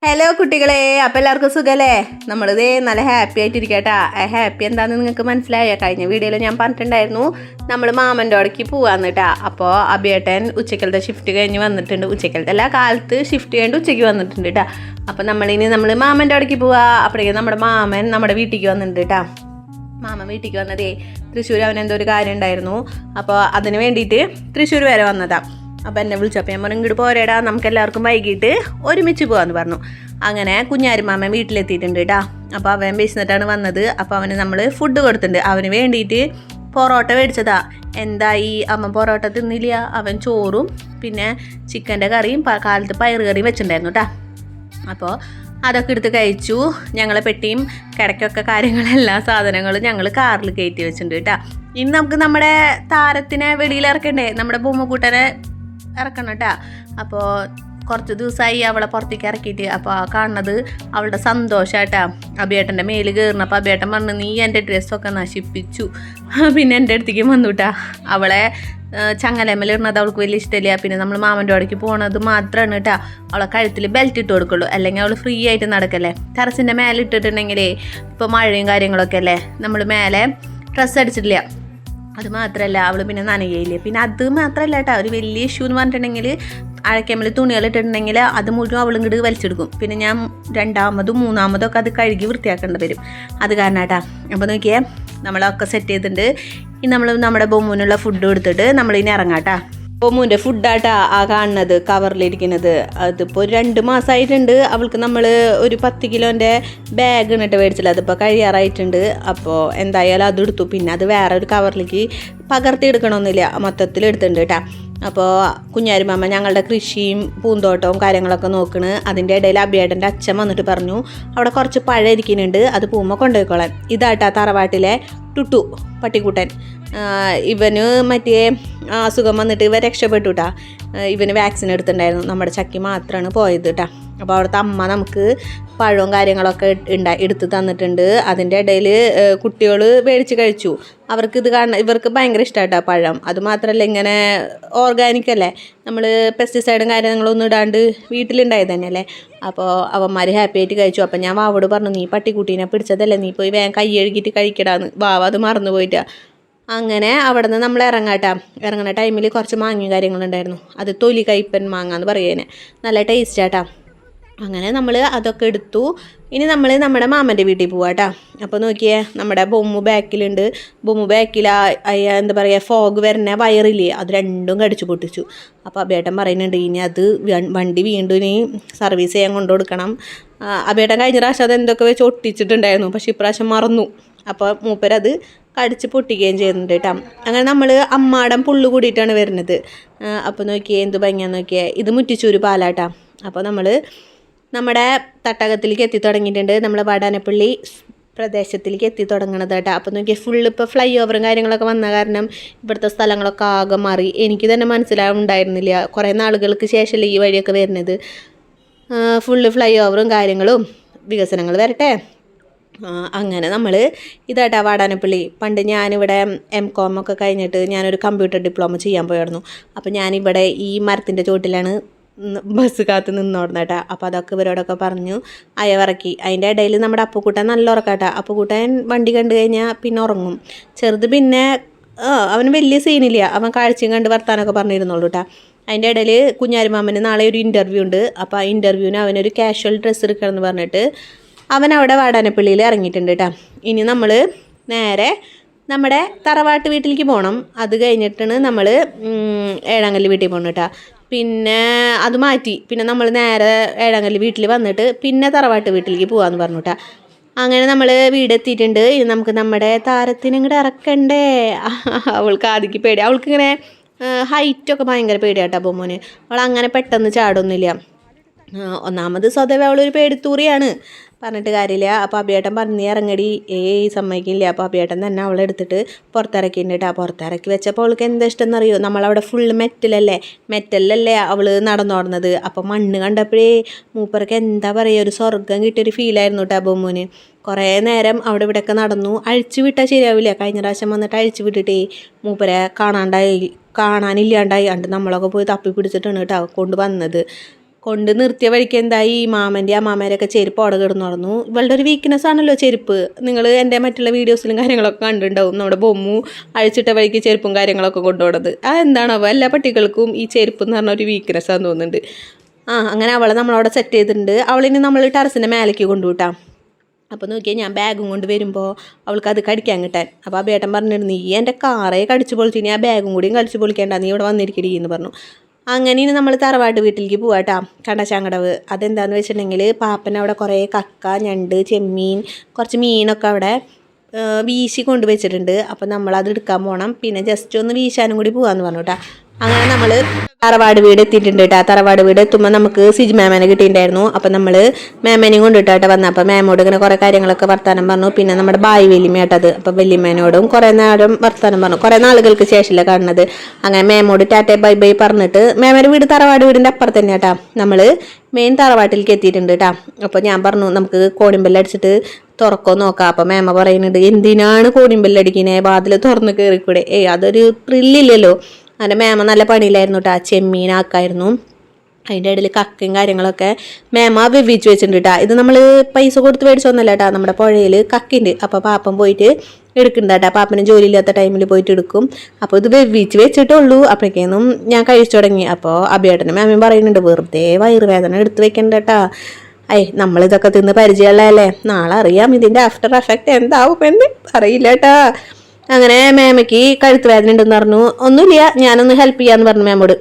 Hello കുട്ടികളെ, അപ്പോൾ എല്ലാവർക്കും സുഖമല്ലേ? നമ്മളിത് നല്ല ഹാപ്പി ആയിട്ടിരിക്കട്ടാ. ഹാപ്പി എന്താണെന്ന് നിങ്ങൾക്ക് മനസ്സിലായോ? കഴിഞ്ഞ വീഡിയോയിൽ ഞാൻ പറഞ്ഞിട്ടുണ്ടായിരുന്നു നമ്മൾ മാമൻ്റെ അവിടേക്ക് പോകാമെന്ന് കേട്ടാ. അപ്പോൾ അഭിയേട്ടൻ ഉച്ചക്കലത്തെ ഷിഫ്റ്റ് കഴിഞ്ഞ് വന്നിട്ടുണ്ട്. ഉച്ചക്കലത്തെ എല്ലാ കാലത്ത് ഷിഫ്റ്റ് കഴിഞ്ഞിട്ട് ഉച്ചയ്ക്ക് വന്നിട്ടുണ്ട് കേട്ടാ. അപ്പോൾ നമ്മൾ മാമൻ്റെ അവിടേക്ക് പോവാ. അപ്പോഴേക്കും നമ്മുടെ മാമൻ നമ്മുടെ വീട്ടിലേക്ക് വന്നിട്ടുണ്ട് കേട്ടാ. മാമൻ വീട്ടിലേക്ക് വന്നതേ തൃശ്ശൂർ അവനെന്തോ ഒരു കാര്യം ഉണ്ടായിരുന്നു. അപ്പോൾ അതിന് വേണ്ടിയിട്ട് തൃശ്ശൂർ വരെ വന്നതാ. അപ്പോൾ എന്നെ വിളിച്ചപ്പോൾ ഞാൻ പറഞ്ഞു ഇങ്ങോട്ട് പോരേടാ, നമുക്ക് എല്ലാവർക്കും വൈകിട്ട് ഒരുമിച്ച് പോകാമെന്ന് പറഞ്ഞു. അങ്ങനെ കുഞ്ഞാരിമാമൻ വീട്ടിലെത്തിയിട്ടുണ്ട് കേട്ടോ. അപ്പോൾ അവൻ വിശന്നിട്ടാണ് വന്നത്. അപ്പോൾ അവന് നമ്മൾ ഫുഡ് കൊടുത്തിട്ടുണ്ട്. അവന് വേണ്ടിയിട്ട് പൊറോട്ട മേടിച്ചതാ. എന്തായി അമ്മ പൊറോട്ട തിന്നില്ല. അവൻ ചോറും പിന്നെ ചിക്കൻ്റെ കറിയും കാലത്ത് പയറ് കറിയും വെച്ചിട്ടുണ്ടായിരുന്നു കേട്ടോ. അപ്പോൾ അതൊക്കെ എടുത്ത് കഴിച്ചു. ഞങ്ങളെ പെട്ടിയും കിടക്കൊക്കെ കാര്യങ്ങളെല്ലാ സാധനങ്ങളും ഞങ്ങൾ കാറിൽ കയറ്റി വെച്ചിട്ടുണ്ട് കേട്ടോ. ഇന്ന് നമുക്ക് നമ്മുടെ താരത്തിനെ വെളിയിൽ ഇറക്കണ്ടേ, നമ്മുടെ ബൊമ്മക്കൂട്ടനെ ഇറക്കണം കേട്ടോ. അപ്പോൾ കുറച്ച് ദിവസമായി അവളെ പുറത്തേക്ക് ഇറക്കിയിട്ട്. അപ്പോൾ കാണുന്നത് അവളുടെ സന്തോഷമായിട്ടാ. അഭിയേട്ടൻ്റെ മേല് കയറുന്നപ്പോൾ അഭിയേട്ടൻ പറഞ്ഞു നീ എൻ്റെ ഡ്രസ്സൊക്കെ നശിപ്പിച്ചു. പിന്നെ എൻ്റെ അടുത്തേക്ക് വന്നു കേട്ടാ. അവളെ ചങ്ങലേമ്മലിടുന്നത് അവൾക്ക് വലിയ ഇഷ്ടമില്ല. പിന്നെ നമ്മൾ മാമൻ്റെ അവിടേക്ക് പോകണത് മാത്രമാണ് കേട്ടോ. അവളെ കഴുത്തിൽ ബെൽറ്റ് ഇട്ട് കൊടുക്കുള്ളൂ, അല്ലെങ്കിൽ അവൾ ഫ്രീ ആയിട്ട് നടക്കല്ലേ. ടെറസിൻ്റെ മേലെ ഇട്ടിട്ടുണ്ടെങ്കിലേ ഇപ്പോൾ മഴയും കാര്യങ്ങളൊക്കെ അല്ലേ, നമ്മൾ മേലെ ഡ്രസ്സ് അടിച്ചിട്ടില്ല. അത് മാത്രമല്ല അവൾ പിന്നെ നനയയില്ലേ. പിന്നെ അത് മാത്രമല്ല കേട്ടോ, ഒരു വലിയ ഇഷ്യൂ എന്ന് പറഞ്ഞിട്ടുണ്ടെങ്കിൽ അഴക്കമ്മൽ തുണികളിട്ടിട്ടുണ്ടെങ്കിൽ അത് മുഴുവൻ അവളും ഇങ്ങോട്ട് വലിച്ചെടുക്കും. പിന്നെ ഞാൻ രണ്ടാമതും മൂന്നാമതും ഒക്കെ അത് കഴുകി വൃത്തിയാക്കേണ്ടി വരും. അത് കാരണം കേട്ടോ. അപ്പോൾ നോക്കിയേ നമ്മളൊക്കെ സെറ്റ് ചെയ്തിട്ടുണ്ട്. ഇനി നമ്മൾ നമ്മുടെ ബൊമ്മൂനുള്ള ഫുഡ് കൊടുത്തിട്ട് നമ്മളിനി ഇറങ്ങാം കേട്ടോ. ബൊമ്മൂൻ്റെ ഫുഡാട്ടാ ആ കാണുന്നത് കവറിലിരിക്കുന്നത്. അതിപ്പോൾ 2 മാസമായിട്ടുണ്ട്. അവൾക്ക് നമ്മൾ ഒരു 10 കിലോൻ്റെ ബാഗ് ഇന്നിട്ട് മേടിച്ചില്ല. അതിപ്പോൾ കഴിയാറായിട്ടുണ്ട്. അപ്പോൾ എന്തായാലും അതെടുത്തു. പിന്നെ അത് വേറെ ഒരു കവറിലേക്ക് പകർത്തി എടുക്കണമെന്നില്ല, മൊത്തത്തിൽ എടുത്തിട്ടുണ്ട് കേട്ടോ. അപ്പോൾ കുഞ്ഞാരിമാമ ഞങ്ങളുടെ കൃഷിയും പൂന്തോട്ടവും കാര്യങ്ങളൊക്കെ നോക്കണ്. അതിൻ്റെ ഇടയിൽ അഭിയേട്ടൻ്റെ അച്ഛൻ വന്നിട്ട് പറഞ്ഞു അവിടെ കുറച്ച് പഴം ഇരിക്കുന്നുണ്ട്, അത് പോകുമ്പോൾ കൊണ്ടുപോയിക്കോളാൻ. ഇതാട്ടാ തറവാട്ടിലെ ടുട്ടു പട്ടിക്കുട്ടൻ. ഇവന് മറ്റേ അസുഖം വന്നിട്ട് ഇവ രക്ഷപ്പെട്ടു കേട്ടാ. ഇവന് വാക്സിൻ എടുത്തിട്ടുണ്ടായിരുന്നു. നമ്മുടെ ചക്കി മാത്രമാണ് പോയത് കേട്ടാ. അപ്പോൾ അവിടുത്തെ അമ്മ നമുക്ക് പഴവും കാര്യങ്ങളൊക്കെ എടുത്ത് തന്നിട്ടുണ്ട്. അതിൻ്റെ ഇടയിൽ കുട്ടികൾ മേടിച്ച് കഴിച്ചു. ഇവർക്ക് ഭയങ്കര ഇഷ്ടമായിട്ടാണ് പഴം. അതുമാത്രമല്ല ഇങ്ങനെ ഓർഗാനിക് അല്ലേ, നമ്മൾ പെസ്റ്റിസൈഡും കാര്യങ്ങളൊന്നും ഇടാണ്ട് വീട്ടിലുണ്ടായത് തന്നെയല്ലേ. അപ്പോൾ അവന്മാർ ഹാപ്പി ആയിട്ട് കഴിച്ചു. അപ്പം ഞാൻ വാവോട് പറഞ്ഞു നീ പട്ടിക്കുട്ടീനെ പിടിച്ചതല്ലേ, നീ പോയി വേഗം കൈ കഴുകിയിട്ട് കഴിക്കടാന്ന്. വാവ അത് മറന്നു പോയിട്ടാ. അങ്ങനെ അവിടെ നിന്ന് നമ്മൾ ഇറങ്ങണ ടൈമിൽ കുറച്ച് മാങ്ങയും കാര്യങ്ങളുണ്ടായിരുന്നു. അത് തൊലി കയ്പ്പൻ മാങ്ങ എന്ന് പറയുന്നതിന് നല്ല ടേസ്റ്റാട്ടാ. അങ്ങനെ നമ്മൾ അതൊക്കെ എടുത്തു. ഇനി നമ്മൾ നമ്മുടെ മാമൻ്റെ വീട്ടിൽ പോവാട്ടാ. അപ്പോൾ നോക്കിയേ നമ്മുടെ ബൊമ്മു ബാക്കിലുണ്ട്. ബൊമ്മു ബാക്കിൽ എന്താ പറയുക ഫോഗ് വരുന്ന വയറില്ലേ, അത് രണ്ടും കടിച്ചു പൊട്ടിച്ചു. അപ്പോൾ അബേട്ടൻ പറയുന്നുണ്ട് ഇനി അത് വണ്ടി വീണ്ടും ഇനി സർവീസ് ചെയ്യാൻ കൊണ്ടു കൊടുക്കണം. അബേട്ടൻ കഴിഞ്ഞ പ്രാവശ്യം അത് എന്തൊക്കെ വെച്ച് ഒട്ടിച്ചിട്ടുണ്ടായിരുന്നു, പക്ഷേ ഇപ്രാവശ്യം മറന്നു. അപ്പോൾ മൂപ്പരത് കടിച്ച് പൊട്ടിക്കുകയും ചെയ്യുന്നുണ്ട് കേട്ടോ. അങ്ങനെ നമ്മൾ അമ്മാടം പുള്ളു കൂടിയിട്ടാണ് വരുന്നത്. അപ്പോൾ നോക്കിയേ എന്ത് ഭംഗിയാന്ന് നോക്കിയേ. ഇത് മുറ്റിച്ചൂര് പാലാട്ടാ. അപ്പോൾ നമ്മൾ നമ്മുടെ തട്ടകത്തിലേക്ക് എത്തി തുടങ്ങിയിട്ടുണ്ട്. നമ്മൾ വാടാനപ്പള്ളി പ്രദേശത്തിലേക്ക് എത്തി തുടങ്ങണത് കേട്ടോ. അപ്പോൾ നോക്കിയാൽ ഫുള്ള് ഇപ്പോൾ ഫ്ലൈ ഓവറും കാര്യങ്ങളൊക്കെ വന്ന കാരണം ഇവിടുത്തെ സ്ഥലങ്ങളൊക്കെ ആകെ മാറി. എനിക്ക് തന്നെ മനസ്സിലാവുണ്ടായിരുന്നില്ല. കുറേ നാളുകൾക്ക് ശേഷമല്ലേ ഈ വഴിയൊക്കെ വരുന്നത്. ഫുള്ള് ഫ്ലൈ ഓവറും കാര്യങ്ങളും വികസനങ്ങൾ വരട്ടെ. അങ്ങനെ നമ്മൾ ഇതാട്ടാ വാടാനപ്പള്ളി. പണ്ട് ഞാനിവിടെ MCOM ഒക്കെ കഴിഞ്ഞിട്ട് ഞാനൊരു കമ്പ്യൂട്ടർ ഡിപ്ലോമ ചെയ്യാൻ പോയായിരുന്നു. അപ്പോൾ ഞാനിവിടെ ഈ മരത്തിൻ്റെ ചോട്ടിലാണ് ബസ് കാത്ത് നിന്നോടുന്ന കേട്ടോ. അപ്പോൾ അതൊക്കെ ഇവരോടൊക്കെ പറഞ്ഞു അയവിറക്കി. അതിൻ്റെ ഇടയിൽ നമ്മുടെ അപ്പുക്കുട്ടൻ നല്ല ഉറക്കാട്ടാ. അപ്പുക്കുട്ടൻ വണ്ടി കണ്ടു കഴിഞ്ഞാൽ പിന്നെ ഉറങ്ങും. ചെറുത് പിന്നെ അവന് വലിയ സീനില്ല, അവൻ കാഴ്ചയും കണ്ട് വർത്താനൊക്കെ പറഞ്ഞിരുന്നുള്ളൂ കേട്ടോ. അതിൻ്റെ ഇടയിൽ കുഞ്ഞാരിമാമന് നാളെ ഒരു ഇൻ്റർവ്യൂ ഉണ്ട്. അപ്പോൾ ആ ഇൻ്റർവ്യൂവിന് അവനൊരു കാഷ്വൽ ഡ്രസ്സ് എടുക്കണമെന്ന് പറഞ്ഞിട്ട് അവൻ അവിടെ വാടാനപ്പള്ളിയിൽ ഇറങ്ങിയിട്ടുണ്ട് കേട്ടോ. ഇനി നമ്മൾ നേരെ നമ്മുടെ തറവാട്ട് വീട്ടിലേക്ക് പോകണം. അത് കഴിഞ്ഞിട്ടാണ് നമ്മൾ ഏഴാങ്കല്ല് വീട്ടിൽ പോകണം കേട്ടോ. പിന്നെ അത് മാറ്റി പിന്നെ നമ്മൾ നേരെ ഏഴാങ്കല്ല് വീട്ടിൽ വന്നിട്ട് പിന്നെ തറവാട്ട് വീട്ടിലേക്ക് പോകാമെന്ന് പറഞ്ഞു കേട്ടോ. അങ്ങനെ നമ്മൾ വീടെത്തിയിട്ടുണ്ട്. ഇനി നമുക്ക് നമ്മുടെ താരത്തിന് ഇങ്ങോട്ട് ഇറക്കണ്ടേ. അവൾക്ക് ആദ്യക്ക് പേടി. അവൾക്കിങ്ങനെ ഹൈറ്റൊക്കെ ഭയങ്കര പേടിയാട്ടോ ബൊമ്മോന്. അവൾ അങ്ങനെ പെട്ടെന്ന് ചാടൊന്നുമില്ല. ഒന്നാമത് സ്വതവേ അവളൊരു പേടിത്തൂറിയാണ്, പറഞ്ഞിട്ട് കാര്യമില്ല. അപ്പോൾ അഭിയേട്ടൻ പറഞ്ഞ് ഇറങ്ങടി, സമ്മതിക്കില്ല. അപ്പോൾ അഭിയേട്ടൻ തന്നെ അവളെ എടുത്തിട്ട് പുറത്തിറക്കിയിട്ടുണ്ട് കേട്ടോ. പുറത്തിറക്കി വെച്ചപ്പോൾ അവൾക്ക് എന്താ ഇഷ്ടം എന്നറിയോ, നമ്മളവിടെ ഫുള്ള് മെറ്റലല്ലേ അവൾ നടന്നോടുന്നത്. അപ്പോൾ മണ്ണ് കണ്ടപ്പോഴേ മൂപ്പർക്ക് എന്താ പറയുക, ഒരു സ്വർഗം കിട്ടിയൊരു ഫീലായിരുന്നു കേട്ടോ ബൊമ്മൂന്. കുറേ നേരം അവിടെ ഇവിടെയൊക്കെ നടന്നു. അഴിച്ചു വിട്ടാൽ ശരിയാവില്ല. കഴിഞ്ഞ പ്രാവശ്യം വന്നിട്ട് അഴിച്ചു വിട്ടിട്ടേ മൂപ്പരെ കാണാനില്ലാണ്ടായി. അണ്ട് നമ്മളൊക്കെ പോയി തപ്പി പിടിച്ചിട്ടാണ് കേട്ടോ കൊണ്ടുവന്നത്. കൊണ്ട് നിർത്തിയ വഴിക്ക് എന്തായി മാമൻ്റെ അമ്മാമേരൊക്കെ ചെരുപ്പ് അവിടെ കിടന്നു നടന്നു. ഇവളുടെ ഒരു വീക്ക്നെസ് ആണല്ലോ ചെരുപ്പ്. നിങ്ങൾ എൻ്റെ മറ്റുള്ള വീഡിയോസിലും കാര്യങ്ങളൊക്കെ കണ്ടിട്ടുണ്ടാവും. നമ്മുടെ ബൊമ്മു അഴിച്ചിട്ട വഴിക്ക് ചെരുപ്പും കാര്യങ്ങളൊക്കെ കൊണ്ടുപോകുന്നത്. എന്താണോ എല്ലാ പട്ടികൾക്കും ഈ ചെരുപ്പ് എന്ന് പറഞ്ഞ ഒരു വീക്ക്നെസ് ആണെന്ന് തോന്നുന്നുണ്ട്. അങ്ങനെ അവളെ നമ്മളവിടെ സെറ്റ് ചെയ്തിട്ടുണ്ട്. അവളിനി നമ്മൾ ടെറസിൻ്റെ മേലേക്ക് കൊണ്ടുവിട്ടാം. അപ്പോൾ നോക്കിയാൽ ഞാൻ ബാഗും കൊണ്ട് വരുമ്പോൾ അവൾക്ക് അത് കടിക്കാൻ കിട്ടാൻ. അപ്പോൾ ആ ബേട്ടൻ പറഞ്ഞിരുന്നു, നീ എൻ്റെ കാറേ കടിച്ചു പൊളിച്ചു, നീ ആ ബാഗും കൂടിയും കടിച്ചു പൊളിക്കേണ്ട, നീ ഇവിടെ വന്നിരിക്കടി എന്ന് പറഞ്ഞു. അങ്ങനെ ഇനി നമ്മൾ തറവാട്ട് വീട്ടിലേക്ക് പോവാട്ടാ, കണ്ടശാങ്കടവ്. അതെന്താണെന്ന് വെച്ചിട്ടുണ്ടെങ്കിൽ പാപ്പൻ അവിടെ കുറേ കക്ക, ഞണ്ട്, ചെമ്മീൻ, കുറച്ച് മീനൊക്കെ അവിടെ വീശി കൊണ്ടുവച്ചിട്ടുണ്ട്. അപ്പോൾ നമ്മളത് എടുക്കാൻ പോകണം. പിന്നെ ജസ്റ്റ് ഒന്ന് വീശാനും കൂടി പോകാമെന്ന് പറഞ്ഞു കേട്ടോ. അങ്ങനെ നമ്മൾ തറവാട് വീട് എത്തിയിട്ടുണ്ട് കേട്ടോ. തറവാട് വീട് എത്തുമ്പോൾ നമുക്ക് സിജി മാമേനെ കിട്ടിയിട്ടുണ്ടായിരുന്നു. അപ്പം നമ്മൾ മാമേനെയും കൊണ്ടിട്ടായിട്ട് വന്നത്. അപ്പോൾ മാമോട് ഇങ്ങനെ കുറേ കാര്യങ്ങളൊക്കെ വർത്താനം പറഞ്ഞു. പിന്നെ നമ്മുടെ ബായ് വല്യമ്മയാട്ടത്. അപ്പോൾ വല്യമ്മേനോടും കുറേ നേരം വർത്താനം പറഞ്ഞു. കുറേ നാളുകൾക്ക് ശേഷമല്ലേ കാണുന്നത്. അങ്ങനെ മാമോട് ടാറ്റ ബൈ ബൈ പറഞ്ഞിട്ട് മാമേൻ്റെ വീട് തറവാട് വീടിൻ്റെ അപ്പുറത്ത് തന്നെ കേട്ടോ. നമ്മൾ മെയിൻ തറവാട്ടിലേക്ക് എത്തിയിട്ടുണ്ട് കേട്ടോ. അപ്പോൾ ഞാൻ പറഞ്ഞു നമുക്ക് കോണിമ്പല്ലടിച്ചിട്ട് തുറക്കോ നോക്കാം. അപ്പോൾ മാമ പറയുന്നുണ്ട്, എന്തിനാണ് കോണിമ്പല്ലടിക്കുന്നത്, വാതിൽ തുറന്ന് കയറിക്കൂടെ, അതൊരു ത്രില്ലില്ലല്ലോ. അങ്ങനെ മാമ നല്ല പണിയിലായിരുന്നു കേട്ടോ. ചെമ്മീനാക്കായിരുന്നു. അതിൻ്റെ ഇടയിൽ കക്കയും കാര്യങ്ങളൊക്കെ മാമ വെവിച്ച് വെച്ചിട്ടുണ്ട് കേട്ടോ. ഇത് നമ്മൾ പൈസ കൊടുത്ത് മേടിച്ചൊന്നല്ല കേട്ടോ. നമ്മുടെ പുഴയിൽ കക്കുണ്ട്. അപ്പോൾ പാപ്പൻ പോയിട്ട് എടുക്കുന്നുണ്ട് കേട്ടോ. പാപ്പന് ജോലിയില്ലാത്ത ടൈമിൽ പോയിട്ട് എടുക്കും. അപ്പോൾ ഇത് വെവിച്ച് വെച്ചിട്ടുള്ളൂ. അപ്പോഴേക്കൊന്നും ഞാൻ കഴിച്ചു തുടങ്ങി. അപ്പോൾ അഭിയേട്ടനും മാമയും പറയുന്നുണ്ട്, വെറുതെ വയറുവേദന എടുത്ത് വെക്കണ്ട കേട്ടോ. നമ്മളിതൊക്കെ തിന്ന് പരിചയമുള്ളതല്ലേ, നാളെ അറിയാം ഇതിൻ്റെ ആഫ്റ്റർ എഫക്റ്റ് എന്താവും എന്ന് അറിയില്ല കേട്ടോ. അങ്ങനെ മാമയ്ക്ക് കഴുത്ത് വേദന ഉണ്ടെന്ന് പറഞ്ഞു. ഒന്നുമില്ല, ഞാനൊന്ന് ഹെൽപ്പ് ചെയ്യാമെന്ന് പറഞ്ഞു മാമോട്.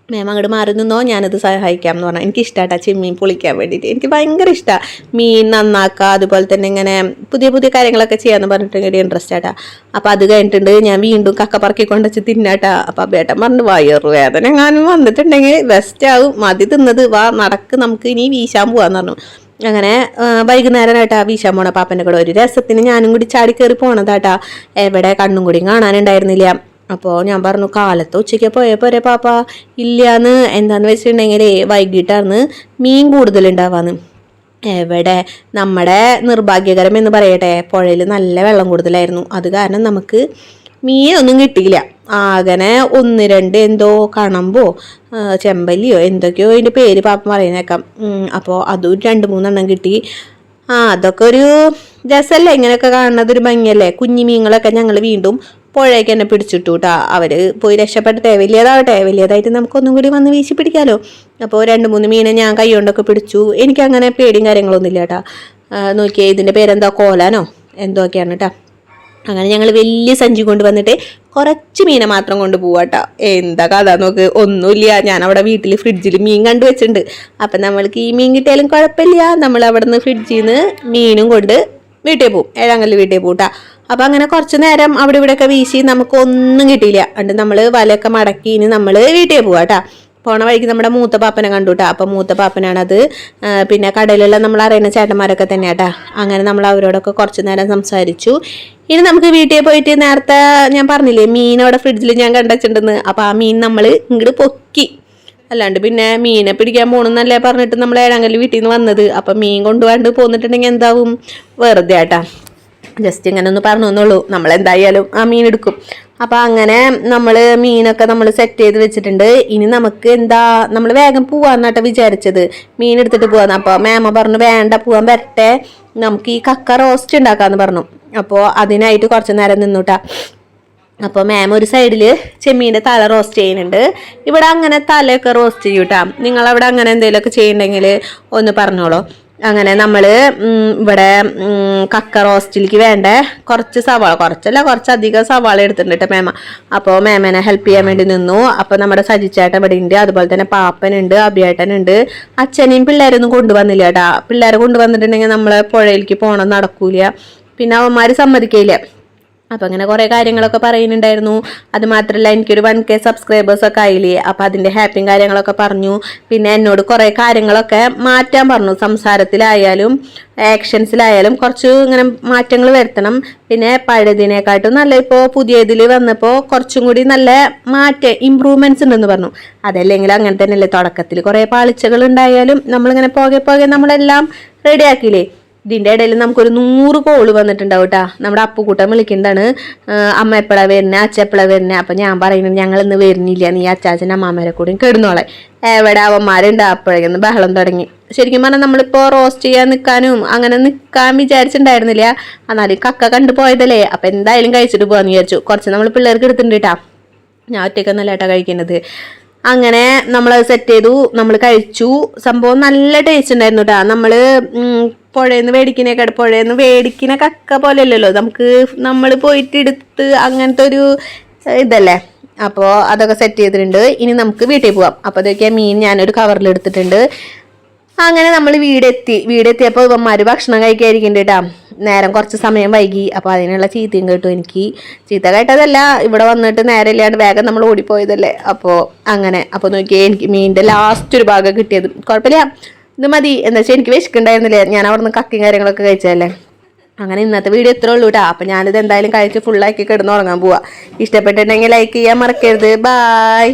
മാം അങ്ങോട്ട് മാറി നിന്നോ, ഞാനത് സഹായിക്കാം എന്ന് പറഞ്ഞു. എനിക്ക് ഇഷ്ടമായിട്ടാ ചെമ്മീൻ പൊളിക്കാൻ വേണ്ടിയിട്ട്. എനിക്ക് ഭയങ്കര ഇഷ്ടമാണ് മീൻ നന്നാക്കുക, അതുപോലെ തന്നെ ഇങ്ങനെ പുതിയ പുതിയ കാര്യങ്ങളൊക്കെ ചെയ്യാമെന്ന് പറഞ്ഞിട്ട് ഒരു ഇൻട്രസ്റ്റ് ആട്ടാ. അപ്പോൾ അത് കഴിഞ്ഞിട്ടുണ്ട് ഞാൻ വീണ്ടും കക്ക പറക്കി കൊണ്ടുവച്ച് തിന്നാട്ടാ. അപ്പോൾ ബേട്ടൻ പറഞ്ഞു, വയറുവേദന എങ്ങാനും വന്നിട്ടുണ്ടെങ്കിൽ ബെസ്റ്റ് ആവും, മതി തിന്നത്, വാ നടക്ക്, നമുക്ക് ഇനി വീശാൻ പോവാന്ന് പറഞ്ഞു. അങ്ങനെ വൈകുന്നേരമായിട്ടാ വീശാൻ പോണ പാപ്പൻ്റെ കൂടെ. ഒരു രസത്തിന് ഞാനും കൂടി ചാടി കയറി പോണതാട്ടാ. എവിടെ കണ്ണും കൂടിയും കാണാനുണ്ടായിരുന്നില്ല. അപ്പോൾ ഞാൻ പറഞ്ഞു, കാലത്ത് ഉച്ചയ്ക്ക് പോയ പോരെ പാപ്പ. ഇല്ലയെന്ന്. എന്താന്ന് വെച്ചിട്ടുണ്ടെങ്കിൽ വൈകിട്ടാണ് മീൻ കൂടുതലുണ്ടാവാന്ന്. എവിടെ, നമ്മുടെ നിർഭാഗ്യകരം എന്ന് പറയട്ടെ, പുഴയിൽ നല്ല വെള്ളം കൂടുതലായിരുന്നു. അത് കാരണം നമുക്ക് മീനൊന്നും കിട്ടിയില്ല. അങ്ങനെ 1-2 എന്തോ കണമ്പോ ചെമ്പല്ലിയോ എന്തൊക്കെയോ അതിൻ്റെ പേര് പാപ്പ പറയുന്നേക്കാം. അപ്പോൾ അതും 2-3 കിട്ടി. അതൊക്കെ ഒരു രസമല്ലേ, ഇങ്ങനെയൊക്കെ കാണുന്നത് ഒരു ഭംഗിയല്ലേ. കുഞ്ഞു മീനുകളൊക്കെ ഞങ്ങൾ വീണ്ടും പുഴയ്ക്ക് തന്നെ പിടിച്ചിട്ടു കേട്ടോ. അവർ പോയി രക്ഷപ്പെടട്ടെ, വലിയതായിട്ട് നമുക്കൊന്നും കൂടി വന്ന് വീശി പിടിക്കാമല്ലോ. അപ്പോൾ 2-3 മീനെ ഞാൻ കൈ കൊണ്ടൊക്കെ പിടിച്ചു. എനിക്കങ്ങനെ പേടിയും കാര്യങ്ങളൊന്നും ഇല്ല കേട്ടോ. നോക്കിയേ, ഇതിൻ്റെ പേരെന്താ, കോലാനോ എന്തൊക്കെയാണ് കേട്ടോ. അങ്ങനെ ഞങ്ങൾ വലിയ സഞ്ചി കൊണ്ട് വന്നിട്ട് കുറച്ച് മീനെ മാത്രം കൊണ്ട് പോവാട്ടോ. എന്താ കഥ നോക്ക്, ഒന്നുമില്ല. ഞാൻ അവിടെ വീട്ടിൽ ഫ്രിഡ്ജിൽ മീൻ കണ്ടു വെച്ചിട്ടുണ്ട്. അപ്പം നമ്മൾക്ക് ഈ മീൻ കിട്ടിയാലും കുഴപ്പമില്ല, നമ്മൾ അവിടെ നിന്ന് ഫ്രിഡ്ജിൽ നിന്ന് മീനും കൊണ്ട് വീട്ടിൽ പോവും, ഏഴാങ്കല്ല് വീട്ടിൽ പോട്ടാ. അപ്പം അങ്ങനെ കുറച്ച് നേരം അവിടെ ഇവിടെയൊക്കെ വീശി നമുക്കൊന്നും കിട്ടിയില്ല. എന്നിട്ട് നമ്മൾ വലയൊക്കെ മടക്കി ഇനി നമ്മൾ വീട്ടിൽ പോവാട്ടാ. പോണ വഴിക്ക് നമ്മുടെ മൂത്ത പാപ്പനെ കണ്ടു കേട്ടോ. അപ്പം മൂത്ത പാപ്പനാണത്. പിന്നെ കടയിലുള്ള നമ്മൾ അറിയുന്ന ചേട്ടന്മാരൊക്കെ തന്നെയാട്ടാ. അങ്ങനെ നമ്മൾ അവരോടൊക്കെ കുറച്ച് നേരം സംസാരിച്ചു. ഇനി നമുക്ക് വീട്ടിൽ പോയിട്ട്, നേരത്തെ ഞാൻ പറഞ്ഞില്ലേ മീൻ അവിടെ ഫ്രിഡ്ജിൽ ഞാൻ കണ്ടുവച്ചിട്ടുണ്ടെന്ന്, അപ്പോൾ ആ മീൻ നമ്മൾ ഇങ്ങോട്ട് പൊക്കി. അല്ലാണ്ട് പിന്നെ മീനെ പിടിക്കാൻ പോകണമെന്നല്ലേ പറഞ്ഞിട്ട് നമ്മൾ ഏഴാങ്കല്ല് വീട്ടിൽ നിന്ന് വന്നത്. അപ്പം മീൻ കൊണ്ടുപോകാണ്ട് പോന്നിട്ടുണ്ടെങ്കിൽ എന്താവും, വെറുതെ ആട്ടാ. ജസ്റ്റ് ഇങ്ങനെ ഒന്ന് പറഞ്ഞു എന്നുള്ളൂ. നമ്മളെന്തായാലും ആ മീൻ എടുക്കും. അപ്പം അങ്ങനെ നമ്മൾ മീനൊക്കെ നമ്മൾ സെറ്റ് ചെയ്ത് വെച്ചിട്ടുണ്ട്. ഇനി നമുക്ക് എന്താ, നമ്മൾ വേഗം പോവാന്നാട്ടോ വിചാരിച്ചത്, മീൻ എടുത്തിട്ട് പോവാന്ന്. അപ്പോൾ മാമ പറഞ്ഞു, വേണ്ട, പോവാൻ വരട്ടെ, നമുക്ക് ഈ കക്ക റോസ്റ്റ് ഉണ്ടാക്കാമെന്ന് പറഞ്ഞു. അപ്പോൾ അതിനായിട്ട് കുറച്ച് നേരം നിന്നുട്ടാ. അപ്പോൾ മാം ഒരു സൈഡിൽ ചെമ്മീൻ്റെ തല റോസ്റ്റ് ചെയ്യുന്നുണ്ട്. ഇവിടെ അങ്ങനെ തലയൊക്കെ റോസ്റ്റ് ചെയ്യൂട്ടാ. നിങ്ങളവിടെ അങ്ങനെ എന്തെങ്കിലുമൊക്കെ ചെയ്യുന്നുണ്ടെങ്കിൽ ഒന്ന് പറഞ്ഞോളൂ. അങ്ങനെ നമ്മൾ ഇവിടെ കക്ക റോസ്റ്റിലേക്ക് വേണ്ട കുറച്ച് സവാള, കുറച്ചധികം സവാള എടുത്തിട്ടുണ്ട് കേട്ടോ മാമ. അപ്പോൾ മാമനെ ഹെൽപ്പ് ചെയ്യാൻ വേണ്ടി നിന്നു. അപ്പോൾ നമ്മുടെ സജിച്ചേട്ടൻ ഇവിടെ ഉണ്ട്, അതുപോലെ തന്നെ പാപ്പനുണ്ട്, അഭിയേട്ടനുണ്ട്. അച്ഛനെയും പിള്ളേരൊന്നും കൊണ്ടുവന്നില്ല കേട്ടോ. പിള്ളേരെ കൊണ്ടുവന്നിട്ടുണ്ടെങ്കിൽ നമ്മളെ പുഴയിലേക്ക് പോകണം നടക്കൂല, പിന്നെ അവന്മാർ സമ്മതിക്കില്ല. അപ്പം അങ്ങനെ കുറേ കാര്യങ്ങളൊക്കെ പറയുന്നുണ്ടായിരുന്നു. അത് മാത്രമല്ല എനിക്കൊരു 1K സബ്സ്ക്രൈബേഴ്സൊക്കെ ആയില്ലേ. അപ്പം അതിൻ്റെ ഹാപ്പിയും കാര്യങ്ങളൊക്കെ പറഞ്ഞു. പിന്നെ എന്നോട് കുറേ കാര്യങ്ങളൊക്കെ മാറ്റാൻ പറഞ്ഞു. സംസാരത്തിലായാലും ആക്ഷൻസിലായാലും കുറച്ച് ഇങ്ങനെ മാറ്റങ്ങൾ വരുത്തണം. പിന്നെ പഴയതിനെക്കാട്ടും നല്ല ഇപ്പോൾ പുതിയ ഇതിൽ വന്നപ്പോൾ കുറച്ചും കൂടി നല്ല ഇമ്പ്രൂവ്മെൻറ്റ്സ് ഉണ്ടെന്ന് പറഞ്ഞു. അതല്ലെങ്കിൽ അങ്ങനെ തന്നെയല്ലേ, തുടക്കത്തിൽ കുറേ പാളിച്ചകൾ ഉണ്ടായാലും നമ്മളിങ്ങനെ പോകെ നമ്മളെല്ലാം റെഡിയാക്കിയില്ലേ. ഇതിൻ്റെ ഇടയിൽ നമുക്കൊരു 100 കോള് വന്നിട്ടുണ്ടാവും കേട്ടോ. നമ്മുടെ അപ്പുകൂട്ടൻ വിളിക്കുന്നതാണ്, അമ്മ എപ്പോഴാണ് വരുന്നത്, അച്ഛ എപ്പോഴാണ് വരുന്നത്. അപ്പം ഞാൻ പറയുന്നത് ഞങ്ങൾ ഇന്ന് വരുന്നില്ല, നീ അച്ചാച്ചൻ്റെ അമ്മാമരെ കൂടി കിടന്നോളെ. എവിടെ അവന്മാരുണ്ട് അപ്പോഴേക്കൊന്ന് ബഹളം തുടങ്ങി. ശരിക്കും പറഞ്ഞാൽ നമ്മളിപ്പോൾ റോസ്റ്റ് ചെയ്യാൻ നിൽക്കാനും അങ്ങനെ നിൽക്കാൻ വിചാരിച്ചിട്ടുണ്ടായിരുന്നില്ല. എന്നാലും കക്ക കണ്ടു പോയതല്ലേ, അപ്പം എന്തായാലും കഴിച്ചിട്ട് പോകാമെന്ന് വിചാരിച്ചു. കുറച്ച് നമ്മൾ പിള്ളേർക്ക് എടുത്തിട്ടുണ്ട് കേട്ടോ, ഞാൻ ഒറ്റയ്ക്കൊന്നല്ല കേട്ടോ കഴിക്കുന്നത്. അങ്ങനെ നമ്മളത് സെറ്റ് ചെയ്തു, നമ്മൾ കഴിച്ചു. സംഭവം നല്ല ടേസ്റ്റ് ഉണ്ടായിരുന്നു കേട്ടോ. നമ്മൾ പുഴയിൽ നിന്ന് മേടിക്കുന്ന കക്ക പോലെ അല്ലല്ലോ, നമ്മൾ പോയിട്ട് എടുത്ത് അങ്ങനത്തെ ഒരു ഇതല്ലേ. അപ്പോൾ അതൊക്കെ സെറ്റ് ചെയ്തിട്ടുണ്ട്. ഇനി നമുക്ക് വീട്ടിൽ പോവാം. അപ്പോൾ അതൊക്കെ മീൻ ഞാനൊരു കവറിൽ എടുത്തിട്ടുണ്ട്. അങ്ങനെ നമ്മൾ വീടെത്തിയപ്പോൾ ഇവന്മാർ ഭക്ഷണം കഴിക്കാതിരിക്കുന്നുണ്ട് കേട്ടോ. നേരം കുറച്ച് സമയം വൈകി. അപ്പോൾ അതിനുള്ള ചീത്തയും കേട്ടു എനിക്ക്. ചീത്ത കേട്ടതല്ല, ഇവിടെ വന്നിട്ട് നേരം ഇല്ലാണ്ട് വേഗം നമ്മൾ ഓടിപ്പോയതല്ലേ. അപ്പോൾ നോക്കിയേ, എനിക്ക് മീനിൻ്റെ ലാസ്റ്റ് ഒരു ഭാഗം കിട്ടിയത്. കുഴപ്പമില്ല, ഇത് മതി. എന്താ വെച്ചാൽ എനിക്ക് വിശക്കുണ്ടായിരുന്നില്ലേ, ഞാൻ അവിടെ നിന്ന് കക്കയും കാര്യങ്ങളൊക്കെ കഴിച്ചതല്ലേ. അങ്ങനെ ഇന്നത്തെ വീഡിയോ ഇത്രേ ഉള്ളൂ കേട്ടോ. അപ്പോൾ ഞാനിത് എന്തായാലും കഴിച്ച് ഫുള്ളാക്കി കിടന്നുറങ്ങാൻ പോവാം. ഇഷ്ടപ്പെട്ടിട്ടുണ്ടെങ്കിൽ ലൈക്ക് ചെയ്യാൻ മറക്കരുത്. ബായ്.